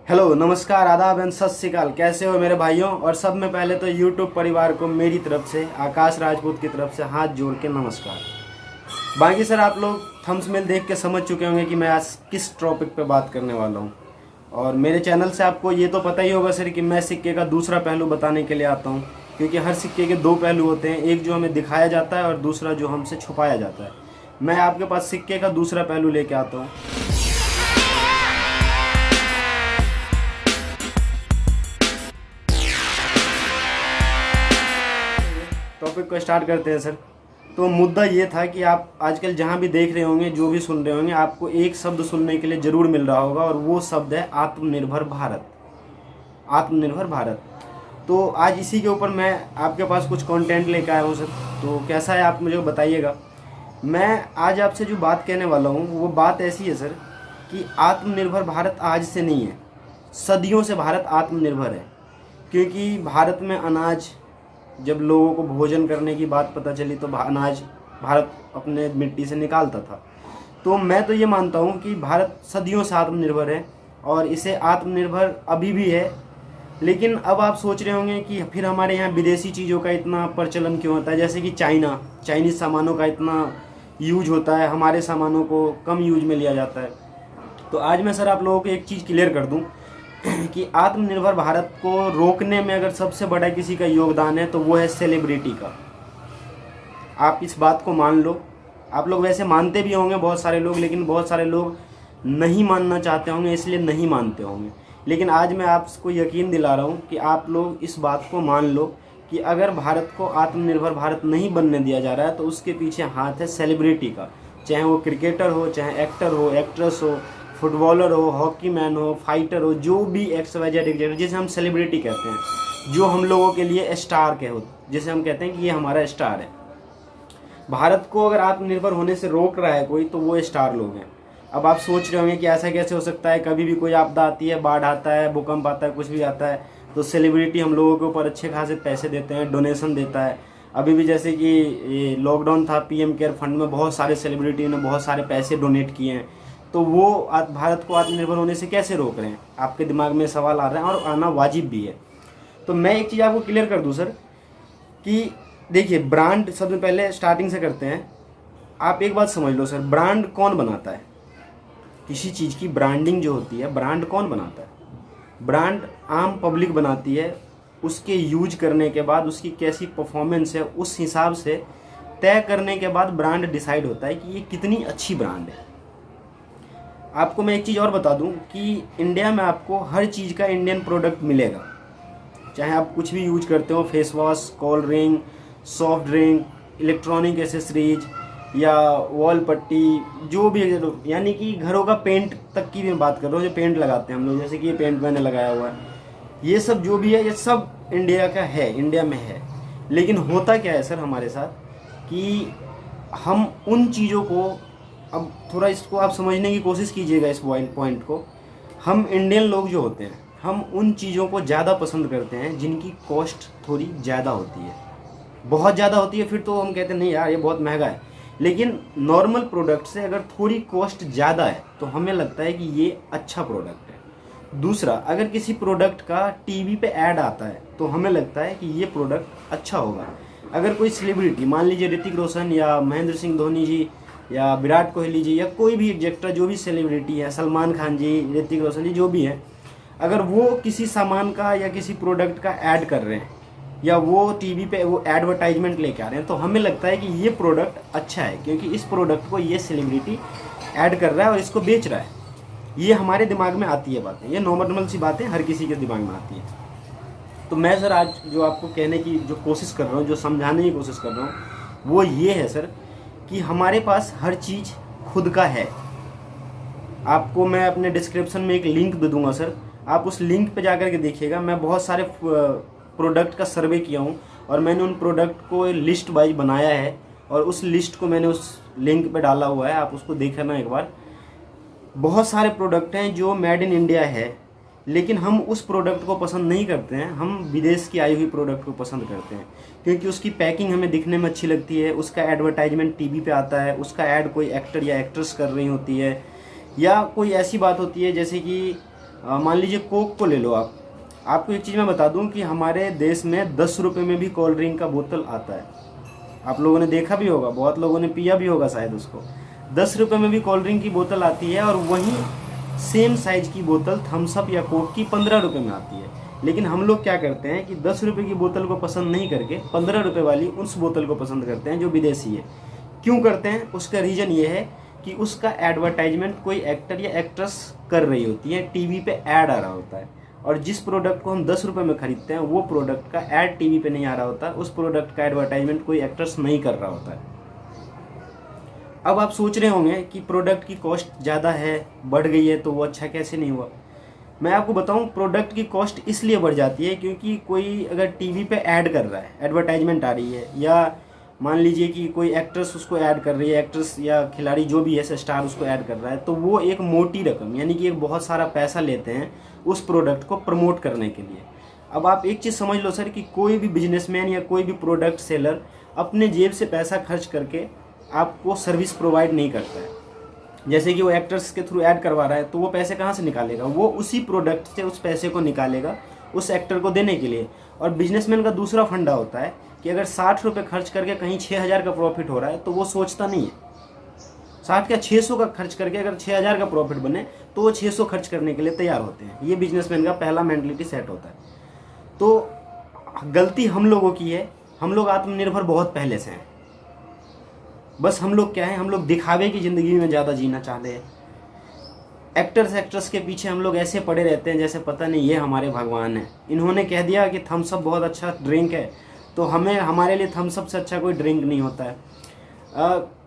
Hello, नमस्कार, आदाब and सत श्री अकाल। कैसे हो मेरे भाइयों। और सब में पहले तो यूट्यूब परिवार को मेरी तरफ से, आकाश राजपूत की तरफ से हाथ जोड़ के नमस्कार। बाकी सर, आप लोग थंबनेल देख के समझ चुके होंगे कि मैं आज किस टॉपिक पे बात करने वाला हूँ। और मेरे चैनल से आपको ये तो पता ही होगा सर कि मैं सिक्के का दूसरा पहलू बताने के लिए आता हूँ, क्योंकि हर सिक्के के दो पहलू होते हैं, एक जो हमें दिखाया जाता है और दूसरा जो हमसे छुपाया जाता है। मैं आपके पास सिक्के का दूसरा पहलू लेके आता हूँ। टॉपिक को स्टार्ट करते हैं सर। तो मुद्दा ये था कि आप आजकल जहाँ भी देख रहे होंगे, जो भी सुन रहे होंगे, आपको एक शब्द सुनने के लिए ज़रूर मिल रहा होगा, और वो शब्द है आत्मनिर्भर भारत। आत्मनिर्भर भारत। तो आज इसी के ऊपर मैं आपके पास कुछ कंटेंट लेकर आया हूँ सर। तो कैसा है आप मुझे बताइएगा। मैं आज आपसे जो बात कहने वाला हूँ वो बात ऐसी है सर कि आत्मनिर्भर भारत आज से नहीं है, सदियों से भारत आत्मनिर्भर है। क्योंकि भारत में अनाज, जब लोगों को भोजन करने की बात पता चली तो अनाज भारत अपने मिट्टी से निकालता था। तो मैं तो ये मानता हूँ कि भारत सदियों से आत्मनिर्भर है और इसे आत्मनिर्भर अभी भी है। लेकिन अब आप सोच रहे होंगे कि फिर हमारे यहाँ विदेशी चीज़ों का इतना प्रचलन क्यों होता है, जैसे कि चाइनीज़ सामानों का इतना यूज होता है, हमारे सामानों को कम यूज में लिया जाता है। तो आज मैं सर आप लोगों को एक चीज़ क्लियर कर दूं कि आत्मनिर्भर भारत को रोकने में अगर सबसे बड़ा किसी का योगदान है तो वो है सेलिब्रिटी का। आप इस बात को मान लो। आप लोग वैसे मानते भी होंगे बहुत सारे लोग, लेकिन बहुत सारे लोग नहीं मानना चाहते होंगे, इसलिए नहीं मानते होंगे। लेकिन आज मैं आपको यकीन दिला रहा हूँ कि आप लोग इस बात को मान लो कि अगर भारत को आत्मनिर्भर भारत नहीं बनने दिया जा रहा है तो उसके पीछे हाथ है सेलिब्रिटी का। चाहे वो क्रिकेटर हो, चाहे एक्टर हो, एक्ट्रेस हो, फुटबॉलर हो, हॉकी मैन हो, फाइटर हो, जो भी XYZ एग्जेक्टर, जिसे हम सेलिब्रिटी कहते हैं, जो हम लोगों के लिए स्टार के हो, जिसे हम कहते हैं कि ये हमारा स्टार है। भारत को अगर आत्मनिर्भर होने से रोक रहा है कोई, तो वो स्टार लोग हैं। अब आप सोच रहे होंगे कि ऐसा कैसे हो सकता है, कभी भी कोई आपदा आती है, बाढ़ आता है, भूकंप आता है, कुछ भी आता है, तो सेलिब्रिटी हम लोगों के ऊपर अच्छे खासे पैसे देते हैं, डोनेशन देता है। अभी भी जैसे कि ये लॉकडाउन था, PM केयर फंड में बहुत सारे सेलिब्रिटी ने बहुत सारे पैसे डोनेट किए हैं। तो वो भारत को आत्मनिर्भर होने से कैसे रोक रहे हैं, आपके दिमाग में सवाल आ रहा है, और आना वाजिब भी है। तो मैं एक चीज़ आपको क्लियर कर दूं सर कि देखिए, ब्रांड सबसे पहले स्टार्टिंग से करते हैं। आप एक बात समझ लो सर, ब्रांड कौन बनाता है? किसी चीज़ की ब्रांडिंग जो होती है, ब्रांड कौन बनाता है? ब्रांड आम पब्लिक बनाती है। उसके यूज करने के बाद उसकी कैसी परफॉर्मेंस है, उस हिसाब से तय करने के बाद ब्रांड डिसाइड होता है कि ये कितनी अच्छी ब्रांड है। आपको मैं एक चीज़ और बता दूं कि इंडिया में आपको हर चीज़ का इंडियन प्रोडक्ट मिलेगा। चाहे आप कुछ भी यूज करते हो, face wash, cold drink, soft drink, electronic accessories या वॉल पट्टी, जो भी, यानी कि घरों का पेंट तक की मैं बात कर रहा हूँ, जो पेंट लगाते हैं हम लोग, जैसे कि ये पेंट मैंने लगाया हुआ है, ये सब जो भी है, ये सब इंडिया का है, इंडिया में है। लेकिन होता क्या है सर हमारे साथ कि हम उन चीज़ों को, अब थोड़ा इसको आप समझने की कोशिश कीजिएगा इस पॉइंट को। हम इंडियन लोग जो होते हैं, हम उन चीज़ों को ज़्यादा पसंद करते हैं जिनकी कॉस्ट थोड़ी ज़्यादा होती है, बहुत ज़्यादा होती है। फिर तो हम कहते हैं नहीं यार, ये बहुत महंगा है। लेकिन नॉर्मल प्रोडक्ट से अगर थोड़ी कॉस्ट ज़्यादा है तो हमें लगता है कि ये अच्छा प्रोडक्ट है। दूसरा, अगर किसी प्रोडक्ट का टीवी पे ऐड आता है तो हमें लगता है कि ये प्रोडक्ट अच्छा होगा। अगर कोई सेलिब्रिटी, मान लीजिए ऋतिक रोशन या महेंद्र सिंह धोनी जी या विराट कोहली जी या कोई भी एग्जेक्टर, जो भी सेलिब्रिटी है, सलमान खान जी, ऋतिक रोशन जी, जो भी है, अगर वो किसी सामान का या किसी प्रोडक्ट का ऐड कर रहे हैं या वो टीवी पे वो एडवर्टाइजमेंट लेके आ रहे हैं, तो हमें लगता है कि ये प्रोडक्ट अच्छा है, क्योंकि इस प्रोडक्ट को ये सेलिब्रिटी ऐड कर रहा है और इसको बेच रहा है। ये हमारे दिमाग में आती है बातें, ये नॉर्मल सी बातें हर किसी के दिमाग में आती है। तो मैं सर आज जो आपको कहने की जो कोशिश कर रहा हूँ, जो समझाने की कोशिश कर रहा हूँ, वो ये है सर कि हमारे पास हर चीज़ खुद का है। आपको मैं अपने डिस्क्रिप्शन में एक लिंक दे दूंगा सर, आप उस लिंक पे जाकर के देखिएगा। मैं बहुत सारे प्रोडक्ट का सर्वे किया हूँ और मैंने उन प्रोडक्ट को लिस्ट वाइज बनाया है और उस लिस्ट को मैंने उस लिंक पे डाला हुआ है, आप उसको देखना एक बार। बहुत सारे प्रोडक्ट हैं जो मेड इन इंडिया है, लेकिन हम उस प्रोडक्ट को पसंद नहीं करते हैं, हम विदेश की आई हुई प्रोडक्ट को पसंद करते हैं, क्योंकि उसकी पैकिंग हमें दिखने में अच्छी लगती है, उसका एडवर्टाइजमेंट टीवी पे आता है, उसका ऐड कोई एक्टर या एक्ट्रेस कर रही होती है, या कोई ऐसी बात होती है जैसे कि मान लीजिए कोक को ले लो आप। आपको एक चीज़ मैं बता दूं कि हमारे देश में 10 रुपये में भी कोल्ड ड्रिंक का बोतल आता है। आप लोगों ने देखा भी होगा, बहुत लोगों ने पिया भी होगा शायद उसको। 10 रुपये में भी कोल्ड ड्रिंक की बोतल आती है, और वहीं सेम साइज की बोतल थम्स अप या कोक की 15 रुपये में आती है। लेकिन हम लोग क्या करते हैं कि 10 रुपये की बोतल को पसंद नहीं करके 15 रुपये वाली उस बोतल को पसंद करते हैं जो विदेशी है। क्यों करते हैं? उसका रीज़न ये है कि उसका एडवर्टाइजमेंट कोई एक्टर या एक्ट्रेस कर रही होती है, टीवी पे ऐड आ रहा होता है, और जिस प्रोडक्ट को हम 10 रुपये में खरीदते हैं वो प्रोडक्ट का ऐड टीवी पे नहीं आ रहा होता, उस प्रोडक्ट का एडवर्टाइजमेंट कोई एक्ट्रेस नहीं कर रहा होता है। अब आप सोच रहे होंगे कि प्रोडक्ट की कॉस्ट ज़्यादा है, बढ़ गई है, तो वो अच्छा कैसे नहीं हुआ। मैं आपको बताऊं, प्रोडक्ट की कॉस्ट इसलिए बढ़ जाती है क्योंकि कोई अगर टीवी पे ऐड कर रहा है, एडवर्टाइजमेंट आ रही है, या मान लीजिए कि कोई एक्ट्रेस उसको ऐड कर रही है, एक्ट्रेस या खिलाड़ी जो भी है, स्टार उसको ऐड कर रहा है, तो वो एक मोटी रकम यानी कि एक बहुत सारा पैसा लेते हैं उस प्रोडक्ट को प्रमोट करने के लिए। अब आप एक चीज़ समझ लो सर कि कोई भी बिजनेसमैन या कोई भी प्रोडक्ट सेलर अपने जेब से पैसा खर्च करके आपको सर्विस प्रोवाइड नहीं करता है। जैसे कि वो एक्टर्स के थ्रू ऐड करवा रहा है, तो वो पैसे कहाँ से निकालेगा? वो उसी प्रोडक्ट से उस पैसे को निकालेगा उस एक्टर को देने के लिए। और बिजनेसमैन का दूसरा फंडा होता है कि अगर 60 रुपये खर्च करके कहीं 6000 का प्रॉफिट हो रहा है तो वो सोचता नहीं है। 60 या 600 का खर्च करके अगर 6000 का प्रॉफिट बने तो वो 600 खर्च करने के लिए तैयार होते हैं। ये बिजनेसमैन का पहला मेंटलिटी सेट होता है। तो गलती हम लोगों की है, हम लोग आत्मनिर्भर बहुत पहले से हैं। बस हम लोग क्या है, हम लोग दिखावे की ज़िंदगी में ज़्यादा जीना चाहते हैं। एक्टर्स एक्ट्रेस के पीछे हम लोग ऐसे पड़े रहते हैं जैसे पता नहीं ये हमारे भगवान हैं। इन्होंने कह दिया कि थम्स अप बहुत अच्छा ड्रिंक है, तो हमारे लिए थम्स अप से अच्छा कोई ड्रिंक नहीं होता है।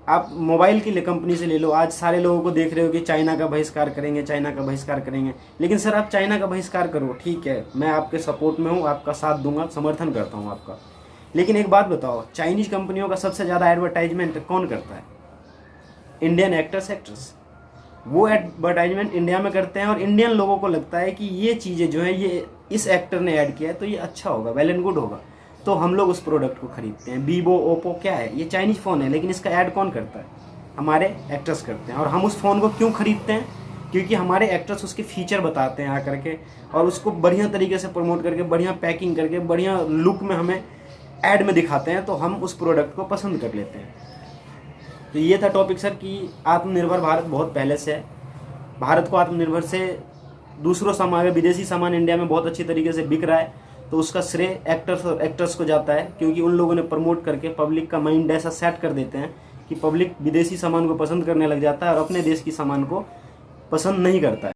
आप मोबाइल की कंपनी से ले लो, आज सारे लोगों को देख रहे हो कि चाइना का बहिष्कार करेंगे, चाइना का बहिष्कार करेंगे। लेकिन सर आप चाइना का बहिष्कार करो, ठीक है, मैं आपके सपोर्ट में हूँ, आपका साथ दूंगा, समर्थन करता हूँ आपका। लेकिन एक बात बताओ, चाइनीज कंपनियों का सबसे ज़्यादा एडवर्टाइजमेंट कौन करता है? Indian actors actress. वो एडवर्टाइजमेंट इंडिया में करते हैं, और इंडियन लोगों को लगता है कि ये चीज़ें जो है ये इस एक्टर ने ऐड किया है तो ये अच्छा होगा, वेल एंड गुड होगा, तो हम लोग उस प्रोडक्ट को खरीदते हैं। वीवो, ओप्पो क्या है, ये चाइनीज फ़ोन है, लेकिन इसका ऐड कौन करता है? हमारे एक्टर्स करते हैं। और हम उस फ़ोन को क्यों खरीदते हैं? क्योंकि हमारे एक्टर्स उसके फीचर बताते हैं आकर के, और उसको बढ़िया तरीके से प्रमोट करके, बढ़िया पैकिंग करके, बढ़िया लुक में हमें ऐड में दिखाते हैं, तो हम उस प्रोडक्ट को पसंद कर लेते हैं। तो ये था टॉपिक सर कि आत्मनिर्भर भारत बहुत पहले से है। भारत को आत्मनिर्भर से दूसरों सामान, विदेशी सामान इंडिया में बहुत अच्छी तरीके से बिक रहा है, तो उसका श्रेय एक्टर्स और एक्ट्रेस को जाता है, क्योंकि उन लोगों ने प्रमोट करके पब्लिक का माइंड ऐसा सेट कर देते हैं कि पब्लिक विदेशी सामान को पसंद करने लग जाता है और अपने देश की सामान को पसंद नहीं करता है।